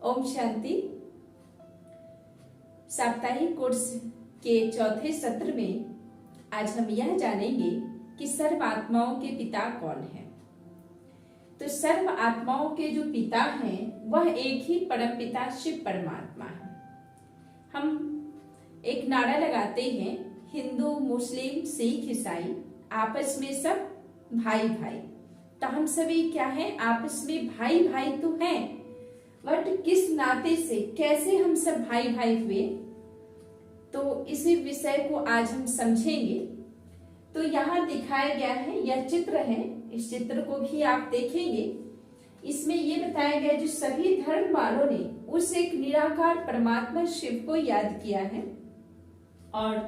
ओम शांति। साप्ताहिक कोर्स के चौथे सत्र में आज हम यह जानेंगे कि सर्व आत्माओं के पिता कौन हैं। तो सर्व आत्माओं के जो पिता हैं वह एक ही परम पिता शिव परमात्मा है। हम एक नारा लगाते हैं, हिंदू मुस्लिम सिख ईसाई आपस में सब भाई भाई। तो हम सभी क्या हैं, आपस में भाई भाई तो हैं, बट किस नाते से कैसे हम सब भाई भाई हुए, तो इसी विषय को आज हम समझेंगे। तो यहाँ दिखाया गया है, यह चित्र है, इस चित्र को भी आप देखेंगे। इसमें ये बताया गया जो सभी धर्म वालों ने उस एक निराकार परमात्मा शिव को याद किया है और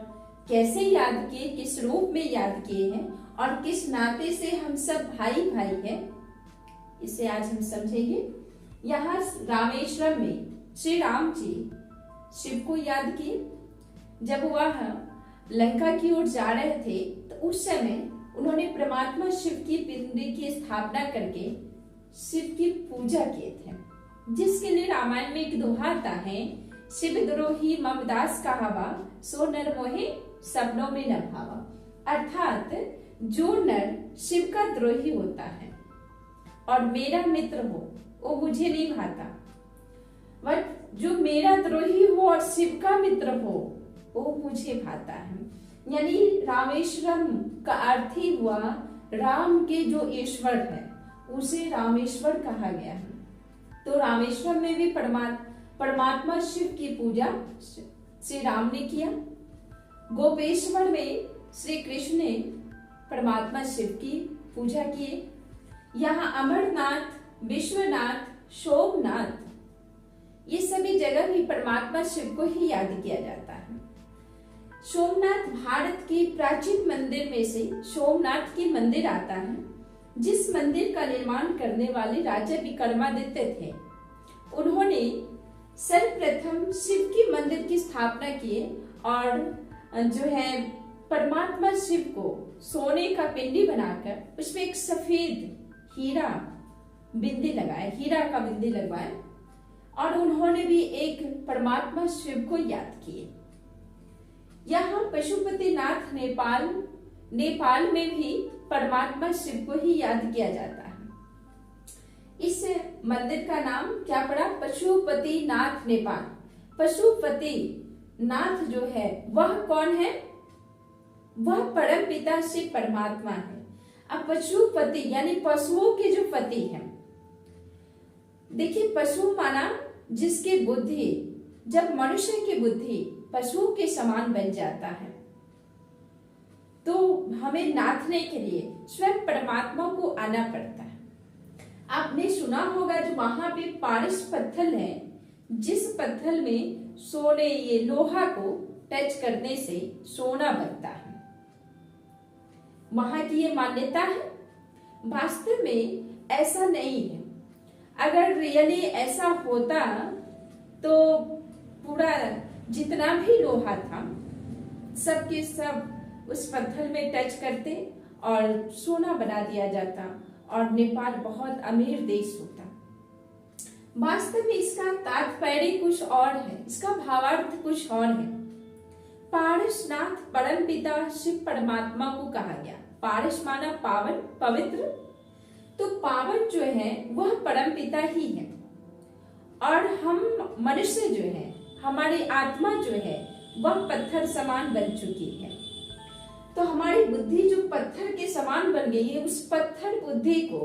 कैसे याद किए, किस रूप में याद किए हैं और किस नाते से हम सब भाई भाई हैं, इसे आज हम समझेंगे। यहाँ रामेश्वरम में श्री राम जी शिव को याद किए। जब वह लंका की ओर जा रहे थे तो उस समय उन्होंने परमात्मा शिव की पिंडी की स्थापना करके शिव की पूजा किए थे, जिसके लिए रामायण में एक दोहा आता है, शिव द्रोही मम दास कहावा, सो नर मोहे सपनों में न भावा। अर्थात जो नर शिव का द्रोही होता है और मेरा मित्र हो वो मुझे नहीं भाता, बट जो मेरा द्रोही हो और शिव का मित्र हो वो मुझे भाता है। यानी रामेश्वरम का अर्थ ही हुआ राम के जो ईश्वर है उसे रामेश्वर कहा गया है। तो रामेश्वर में भी परमात्मा शिव की पूजा श्री राम ने किया। गोपेश्वर में श्री कृष्ण ने परमात्मा शिव की पूजा किए। यहाँ अमरनाथ, विश्वनाथ, सोमनाथ, ये सभी जगह भी परमात्मा शिव को ही याद किया जाता है। सोमनाथ भारत की प्राचीन मंदिर में से सोमनाथ की मंदिर आता है, जिस मंदिर का निर्माण करने वाले राजा विक्रमादित्य थे। उन्होंने सर्वप्रथम शिव की मंदिर की स्थापना की और जो है परमात्मा शिव को सोने का पिंडी बनाकर उसमें एक सफेद हीरा बिंदी लगाए, हीरा का बिंदी लगवाए और उन्होंने भी एक परमात्मा शिव को याद किए। यहाँ पशुपतिनाथ नेपाल में भी परमात्मा शिव को ही याद किया जाता है। इस मंदिर का नाम क्या पड़ा, पशुपतिनाथ नेपाल। पशुपति नाथ जो है वह कौन है, वह परम पिता शिव परमात्मा है। अब पशुपति यानी पशुओं के जो पति हैं। देखिए, पशु माना जिसकी बुद्धि, जब मनुष्य की बुद्धि पशुओं के समान बन जाता है तो हमें नाथने के लिए स्वयं परमात्मा को आना पड़ता है। आपने सुना होगा जो वहां पे पारस पत्थर है, जिस पत्थर में सोने, ये लोहा को टच करने से सोना बनता है, वहां की ये मान्यता है। वास्तव में ऐसा नहीं है। अगर रियली ऐसा होता तो पूरा जितना भी लोहा था सब के सब उस पत्थर में टच करते और सोना बना दिया जाता और नेपाल बहुत अमीर देश होता। वास्तव में इसका तात्पर्य कुछ और है, इसका भावार्थ कुछ और है। पारसनाथ परम पिता शिव परमात्मा को कहा गया। पारस माना पावन, पवित्र, तो पावन जो है वह परम पिता ही है और हम मनुष्य जो है, हमारी आत्मा जो है वह पत्थर समान बन चुकी है। तो हमारी बुद्धि जो पत्थर के समान बन गई है, उस पत्थर बुद्धि को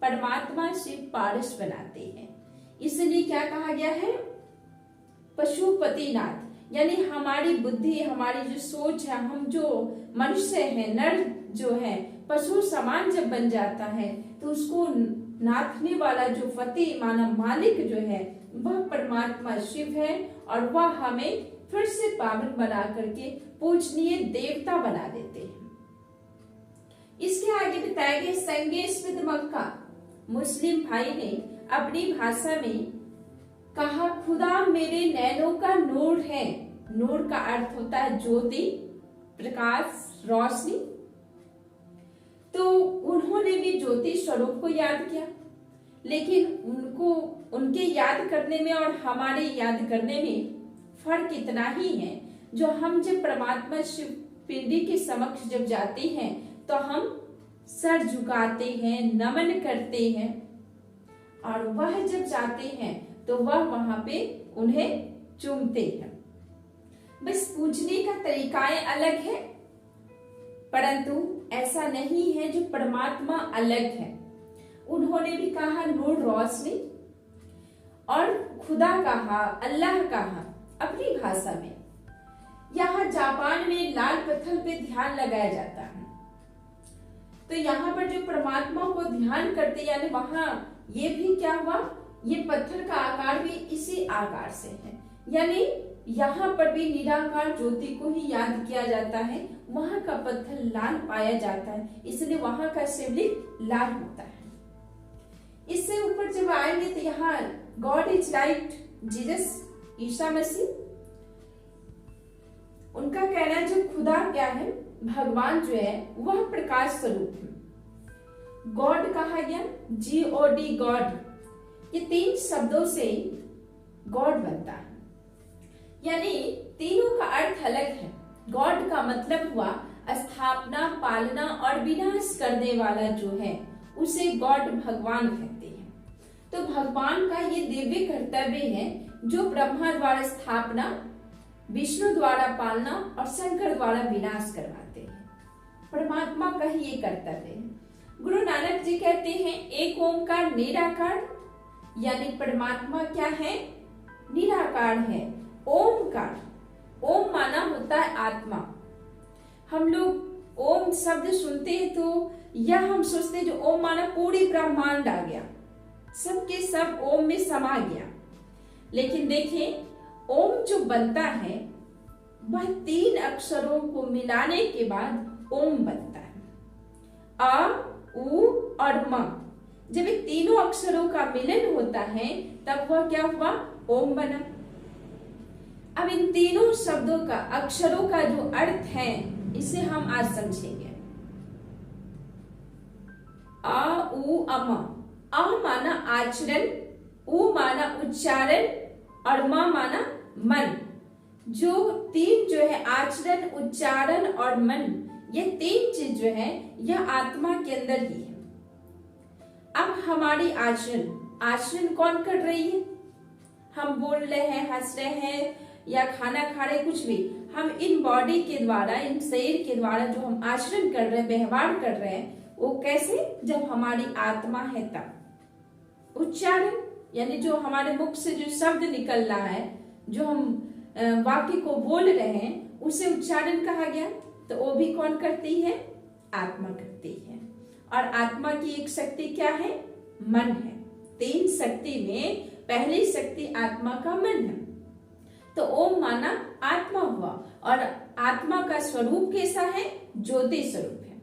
परमात्मा शिव पारस बनाते हैं। इसलिए क्या कहा गया है, पशुपतिनाथ। यानी हमारी बुद्धि, हमारी जो सोच है, हम जो मनुष्य है, नर जो है पशु समान जब बन जाता है तो उसको नाथने वाला जो पति माना मालिक जो है वह परमात्मा शिव है और वह हमें फिर से पावन बना करके पूजनीय देवता बना देते हैं। इसके आगे बताया गया, संगे स्मित मक्का मुस्लिम भाई ने अपनी भाषा में कहा, खुदा मेरे नैनों का नूर है। नूर का अर्थ होता है ज्योति, प्रकाश, रोशनी। तो उन्होंने भी ज्योति स्वरूप को याद किया। लेकिन उनको उनके याद करने में और हमारे याद करने में फर्क इतना ही है, जो हम जब परमात्मा शिव पिंडी के समक्ष जब जाते हैं तो हम सर झुकाते हैं, नमन करते हैं, और वह जब जाते हैं तो वह वहां पे उन्हें चूमते हैं। बस पूजने का तरीकाएं अलग है, परंतु ऐसा नहीं है जो परमात्मा अलग है। उन्होंने भी कहा नूर रोशनी, और खुदा कहा, अल्लाह कहा अपनी भाषा में। यहाँ जापान में लाल पत्थर पे ध्यान लगाया जाता है, तो यहाँ पर जो परमात्मा को ध्यान करते, यानी वहां ये भी क्या हुआ, ये पत्थर का आकार भी इसी आकार से है, यानी यहाँ पर भी निराकार ज्योति को ही याद किया जाता है। वहां का पत्थर लाल पाया जाता है, इसलिए वहां का शिवलिंग लाल होता है। इससे ऊपर जब आएंगे तो यहाँ God is light, Jesus Isa Masih, उनका कहना है जो खुदा क्या है, भगवान जो है वह प्रकाश स्वरूप है। गॉड कहा गया, GOD गॉड, ये 3 शब्दों से गॉड बनता है, यानी तीनों का अर्थ अलग है। गॉड का मतलब हुआ स्थापना, पालना और विनाश करने वाला जो है उसे गॉड भगवान कहते हैं। तो भगवान का ये दिव्य कर्तव्य है जो ब्रह्मा द्वारा स्थापना, विष्णु द्वारा पालना और शंकर द्वारा विनाश करवाते हैं। परमात्मा का ही ये कर्तव्य है। गुरु नानक जी कहते हैं एक ओंकार निराकार, यानी परमात्मा क्या है, निराकार है। ओमकार, ओम माना होता है आत्मा। हम लोग ओम शब्द सुनते हैं तो यह हम सोचते हैं जो ओम माना पूरी ब्रह्मांड आ गया, सबके सब ओम में समा गया। लेकिन देखिए ओम जो बनता है वह 3 अक्षरों को मिलाने के बाद ओम बनता है। आ, उ और म, जब इन तीनों अक्षरों का मिलन होता है तब वह क्या हुआ, ओम बना। अब इन तीनों शब्दों का, अक्षरों का जो अर्थ है इसे हम आज समझेंगे। आ, उ, अम। आ माना आचरण, उ माना उच्चारण और म माना मन। जो 3 जो है आचरण, उच्चारण और मन, ये 3 चीज जो है यह आत्मा के अंदर ही है। अब हमारी आचरण कौन कर रही है, हम बोल रहे हैं, हंस रहे हैं या खाना खा रहे, कुछ भी हम इन बॉडी के द्वारा, इन शरीर के द्वारा जो हम आचरण कर रहे हैं, व्यवहार कर रहे हैं, वो कैसे, जब हमारी आत्मा है तब। उच्चारण यानी जो हमारे मुख से जो शब्द निकल रहा है, जो हम वाक्य को बोल रहे हैं, उसे उच्चारण कहा गया। तो वो भी कौन करती है, आत्मा करती है। और आत्मा की एक शक्ति क्या है, मन है। 3 शक्ति में पहली शक्ति आत्मा का मन है। तो ओम माना आत्मा हुआ, और आत्मा का स्वरूप कैसा है, ज्योति स्वरूप है।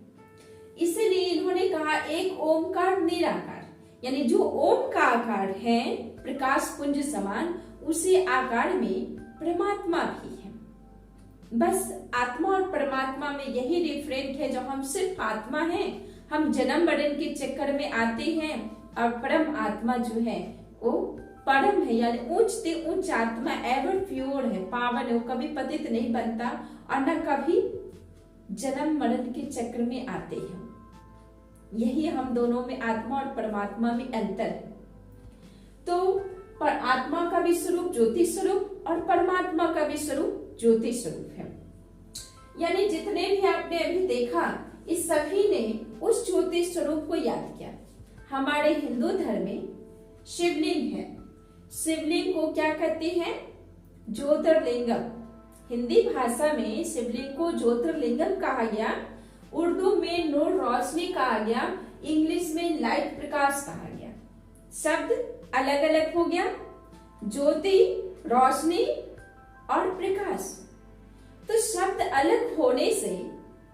इसलिए इन्होंने कहा एक ओमकार निराकार, यानी जो ओम का आकार है प्रकाश पुंज समान, उसी आकार में परमात्मा भी है। बस आत्मा और परमात्मा में यही डिफरेंट है, जो हम सिर्फ आत्मा हैं, हम जन्म मरण के चक्कर में आते हैं, और परम आत्मा जो है वो परम है, यानी उच्च से उच्च आत्मा, एवर प्योर है, पावन है, वो कभी पतित नहीं बनता और न कभी जन्म मरण के चक्र में आते हैं। यही हम दोनों में, आत्मा और परमात्मा में अंतर है। तो पर आत्मा का भी स्वरूप ज्योति स्वरूप और परमात्मा का भी स्वरूप ज्योति स्वरूप है। यानी जितने भी आपने अभी देखा, इस सभी ने उस ज्योति स्वरूप को याद किया। हमारे हिंदू धर्म में शिवलिंग है, शिवलिंग को क्या कहते हैं, ज्योतिर्लिंगम। हिंदी भाषा में शिवलिंग को ज्योतिर्लिंगम कहा गया, उर्दू में नूर रोशनी कहा गया, इंग्लिश में लाइट प्रकाश कहा गया। शब्द अलग अलग हो गया, ज्योति, रोशनी और प्रकाश। तो शब्द अलग होने से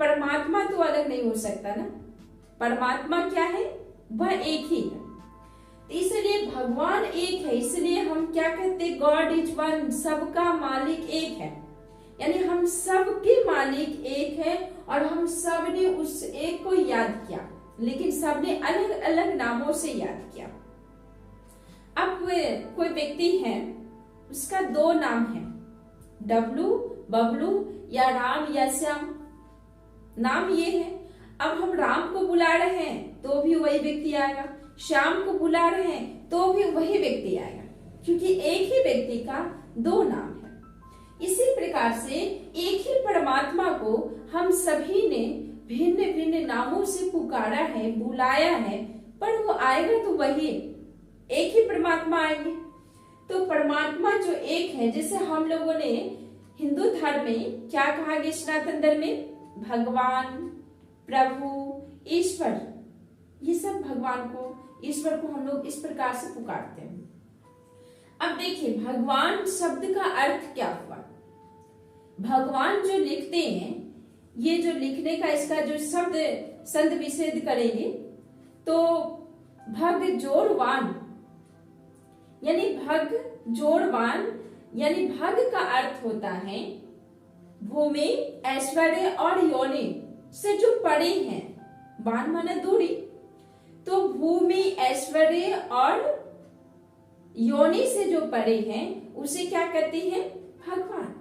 परमात्मा तो अलग नहीं हो सकता ना। परमात्मा क्या है, वह एक ही है। इसलिए भगवान एक है, इसलिए हम क्या कहते, गॉड इज वन, सबका मालिक एक है। यानी हम सबके मालिक एक है, और हम सब ने उस एक को याद किया, लेकिन सबने अलग अलग नामों से याद किया। अब कोई व्यक्ति है, उसका दो नाम है, डब्लू बबलू या राम या श्याम, नाम ये है। अब हम राम को बुला रहे हैं तो भी वही व्यक्ति आएगा, श्याम को बुला रहे हैं तो भी वही व्यक्ति आएगा, क्योंकि एक ही व्यक्ति का दो नाम है। इसी प्रकार से एक ही परमात्मा को हम सभी ने भिन्न भिन्न नामों से पुकारा है, बुलाया है, पर वो आएगा तो वही एक ही परमात्मा आएंगे। तो परमात्मा जो एक है, जैसे हम लोगों ने हिंदू धर्म में क्या कहा गया, सनातन धर्म में भगवान, प्रभु, ईश्वर, ये सब भगवान को, ईश्वर को हम लोग इस प्रकार से पुकारते हैं। अब देखिए भगवान शब्द का अर्थ क्या हुआ। भगवान जो लिखते हैं, ये जो लिखने का इसका जो शब्द संध विच्छेद करेंगे तो भग जोड़वान, यानी भग जोड़वान, यानी भग का अर्थ होता है भूमि, ऐश्वर्य और योनि से जो परे हैं, वान माना दूरी, तो भूमि, ऐश्वर्य और योनि से जो परे हैं उसे क्या कहते हैं, भगवान।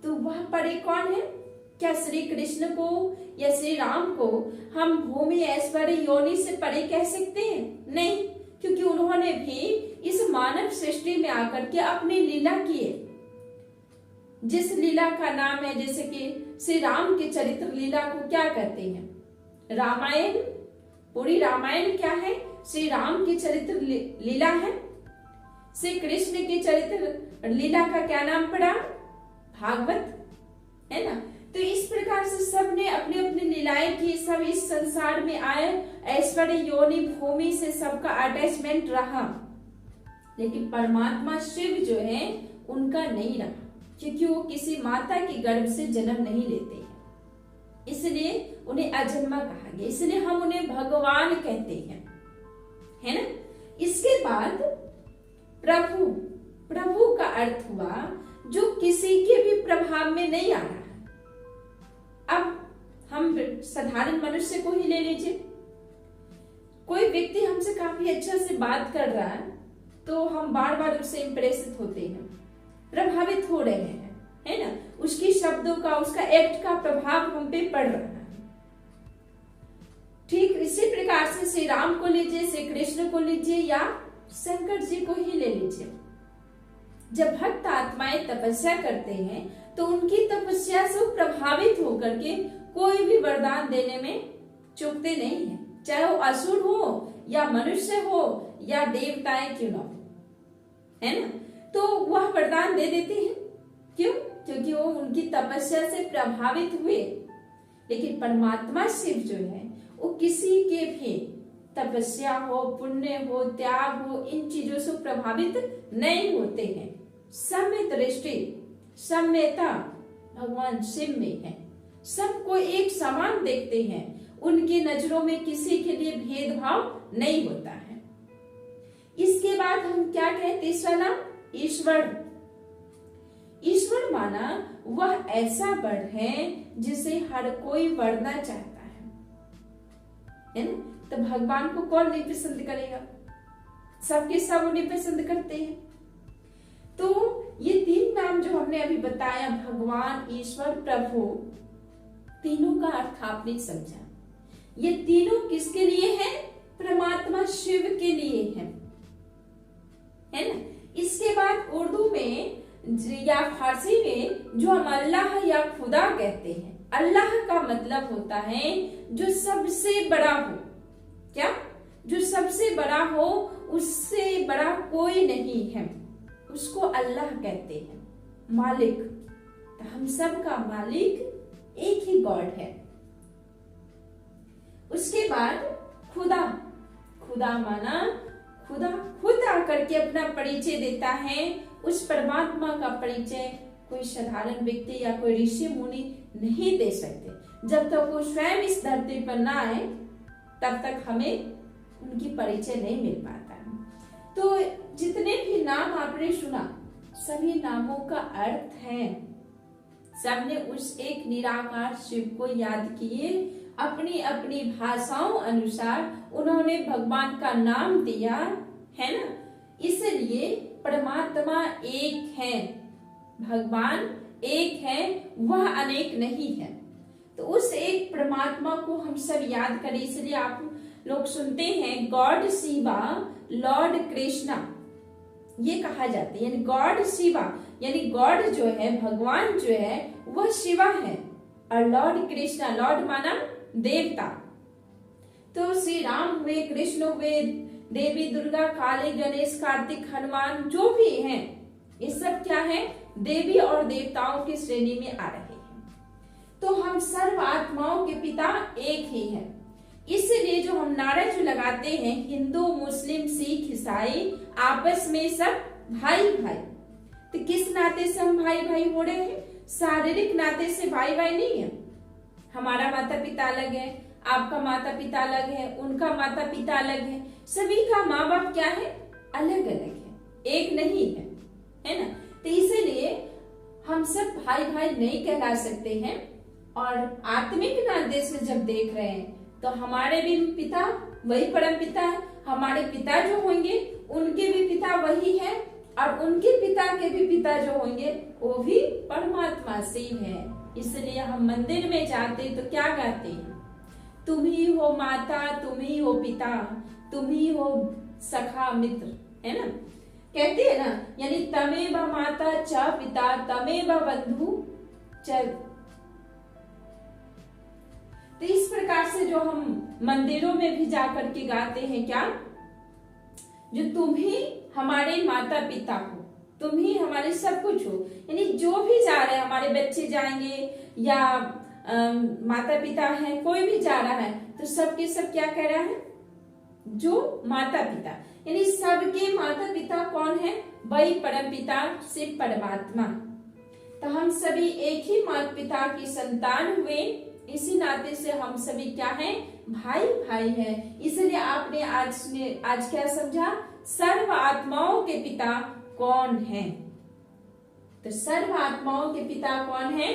तो वह परे कौन है, क्या श्री कृष्ण को या श्री राम को हम भूमि, ऐश्वर्य, योनि से परे कह सकते हैं? नहीं, क्योंकि उन्होंने भी इस मानव सृष्टि में आकर के अपनी लीला किए। जिस लीला का नाम है, जैसे कि श्री राम के चरित्र लीला को क्या कहते हैं, रामायण, पूरी रामायण क्या है, श्री राम की चरित्र लीला है। श्री कृष्ण की चरित्र लीला का क्या नाम पड़ा, भागवत, है ना। तो इस प्रकार से सब ने अपनी अपनी लीलाएं की, सब इस संसार में आए, ऐश्वर्य, योनि, भूमि से सबका अटैचमेंट रहा, लेकिन परमात्मा शिव जो है उनका नहीं रहा, क्योंकि वो किसी माता के गर्भ से जन्म नहीं लेते हैं, इसलिए उन्हें अजन्मा कहा गया, इसलिए हम उन्हें भगवान कहते हैं, है ना। इसके बाद प्रभु, प्रभु का अर्थ हुआ जो किसी के भी प्रभाव में नहीं आ रहा। अब हम साधारण मनुष्य को ही ले लीजिए, कोई व्यक्ति हमसे काफी अच्छा से बात कर रहा है तो हम बार बार उससे इंप्रेसित होते हैं, प्रभावित हो रहे हैं, है ना, उसकी शब्दों का, उसका एक्ट का प्रभाव हम पे पड़ रहा है। ठीक इसी प्रकार से श्री राम को लीजिए, श्री कृष्ण को लीजिए या शंकर जी को ही ले लीजिए। जब भक्त आत्माएं तपस्या करते हैं तो उनकी तपस्या से प्रभावित होकर के कोई भी वरदान देने में चूकते नहीं है, चाहे वो असुर हो या मनुष्य हो या देवताएं क्यों ना हो, है ना। तो वह वरदान दे देते हैं, क्यों, क्योंकि वो उनकी तपस्या से प्रभावित हुए। लेकिन परमात्मा शिव जो है वो किसी के भी तपस्या हो, पुण्य हो, त्याग हो, इन चीजों से प्रभावित नहीं होते हैं। सम्य दृष्टि, सम्यता भगवान शिव में है, सबको एक समान देखते हैं, उनकी नजरों में किसी के लिए भेदभाव नहीं होता है। इसके बाद हम क्या कहते हैं, ईश्वर। ईश्वर माना वह ऐसा बड़ है जिसे हर कोई वरना चाहता है ना। तो भगवान को कौन नहीं पसंद करेगा, सबके सब उन्हें पसंद करते हैं। तो ये तीन नाम जो हमने अभी बताया, भगवान, ईश्वर, प्रभु, तीनों का अर्थ आपने समझा। ये तीनों किसके लिए हैं, परमात्मा शिव के लिए हैं, है ना। इसके बाद उर्दू में या फारसी में जो हम अल्लाह या खुदा कहते हैं, अल्लाह का मतलब होता है जो सबसे बड़ा हो, क्या, जो सबसे बड़ा हो, उससे बड़ा कोई नहीं है, उसको अल्लाह कहते हैं, मालिक। तो हम सब का मालिक एक ही गॉड है। उसके बाद खुदा, खुदा माना खुदा खुद आकर के अपना परिचय देता है। उस परमात्मा का परिचय कोई साधारण व्यक्ति या कोई ऋषि मुनि नहीं दे सकते। जब तक वो स्वयं इस धरती पर ना आए तब तक हमें उनकी परिचय नहीं मिल पाता है। तो जितने भी नाम आपने सुना, सभी नामों का अर्थ है, सबने उस एक निराकार शिव को याद किए, अपनी अपनी भाषाओं अनुसार उन्होंने भगवान का नाम दिया, है ना। इसलिए परमात्मा एक है, भगवान एक है, वह अनेक नहीं है। तो उस एक परमात्मा को हम सब याद करें। इसलिए आप लोग सुनते हैं गॉड शिवा, लॉर्ड कृष्णा, ये कहा जाता है। यानी गॉड शिवा, यानी गॉड जो है, भगवान जो है वह शिवा है, और लॉर्ड कृष्णा, लॉर्ड माना देवता। तो श्री राम हुए, कृष्ण हुए, देवी दुर्गा, काली, गणेश, कार्तिक, हनुमान, जो भी हैं, ये सब क्या है, देवी और देवताओं की श्रेणी में आ रहे हैं। तो हम सर्व आत्माओं के पिता एक ही हैं। इसलिए जो हम नारा जो लगाते हैं, हिंदू, मुस्लिम, सिख, ईसाई, आपस में सब भाई भाई। तो किस नाते से हम भाई भाई हो रहे हैं? शारीरिक नाते से भाई भाई नहीं है। हमारा माता पिता अलग है, आपका माता पिता अलग है, उनका माता पिता अलग है, सभी का माँ बाप क्या है, अलग अलग है, एक नहीं है ना। तो इसीलिए हम सब भाई भाई नहीं कहला सकते हैं। और आत्मिक नाते से जब देख रहे हैं तो हमारे भी पिता वही परम पिता है, हमारे पिता जो होंगे उनके भी पिता वही है, और उनके पिता के भी पिता जो होंगे वो भी परमात्मा से ही है। इसलिए हम मंदिर में जाते तो क्या गाते हैं, तुम ही हो माता, तुम ही हो पिता, तुम ही हो सखा मित्र, है ना, कहते हैं ना। यानी तमेव माता च पिता तमेव बंधु च। तो इस प्रकार से जो हम मंदिरों में भी जाकर के गाते हैं क्या, जो तुम ही हमारे माता पिता हो, तुम ही हमारे सब कुछ हो। यानी जो भी जा रहे हैं, हमारे बच्चे जाएंगे या माता पिता है, कोई भी जा रहा है तो सबके सब क्या कह रहा है, जो माता पिता। यानी सबके माता पिता कौन है, वही परम पिता से परमात्मा। तो हम सभी एक ही माता पिता की संतान हुए, इसी नाते से हम सभी क्या हैं, भाई भाई हैं। इसलिए आपने आज क्या समझा, सर्व आत्माओं के पिता कौन है। तो सर्व आत्माओं के पिता कौन है,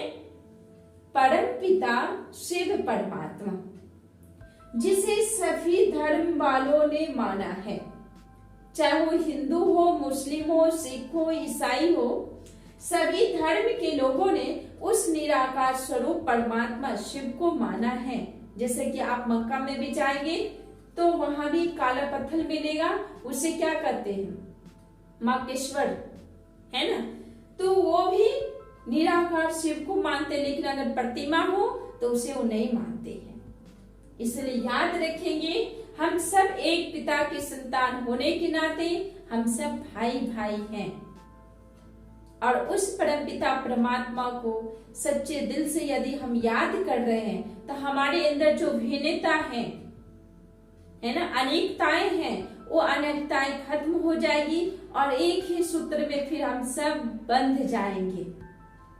परम पिता शिव परमात्मा, जिसे सभी धर्म वालों ने माना है, चाहे वो हिंदू हो, मुस्लिम हो, सिख हो, ईसाई हो, सभी धर्म के लोगों ने उस निराकार स्वरूप परमात्मा शिव को माना है। जैसे कि आप मक्का में भी जाएंगे तो वहां भी काला पत्थर मिलेगा, उसे क्या कहते हैं, माकेश्वर, है ना। तो वो भी निराकार शिव को मानते, लेकिन अगर प्रतिमा हो तो उसे वो नहीं मानते हैं। इसलिए याद रखेंगे, हम सब एक पिता की संतान होने के नाते हम सब भाई भाई हैं। और उस परम पिता परमात्मा को सच्चे दिल से यदि हम याद कर रहे हैं तो हमारे अंदर जो भिन्नता है ना, अनेकताएं हैं, वो अनेकताएं खत्म हो जाएगी और एक ही सूत्र में फिर हम सब बंध जाएंगे,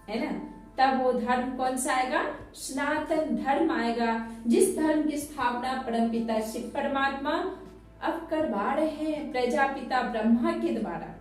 है ना। तब वो धर्म कौन सा आएगा, सनातन धर्म आएगा, जिस धर्म की स्थापना परमपिता शिव परमात्मा अब करवा रहे हैं प्रजापिता ब्रह्मा के द्वारा।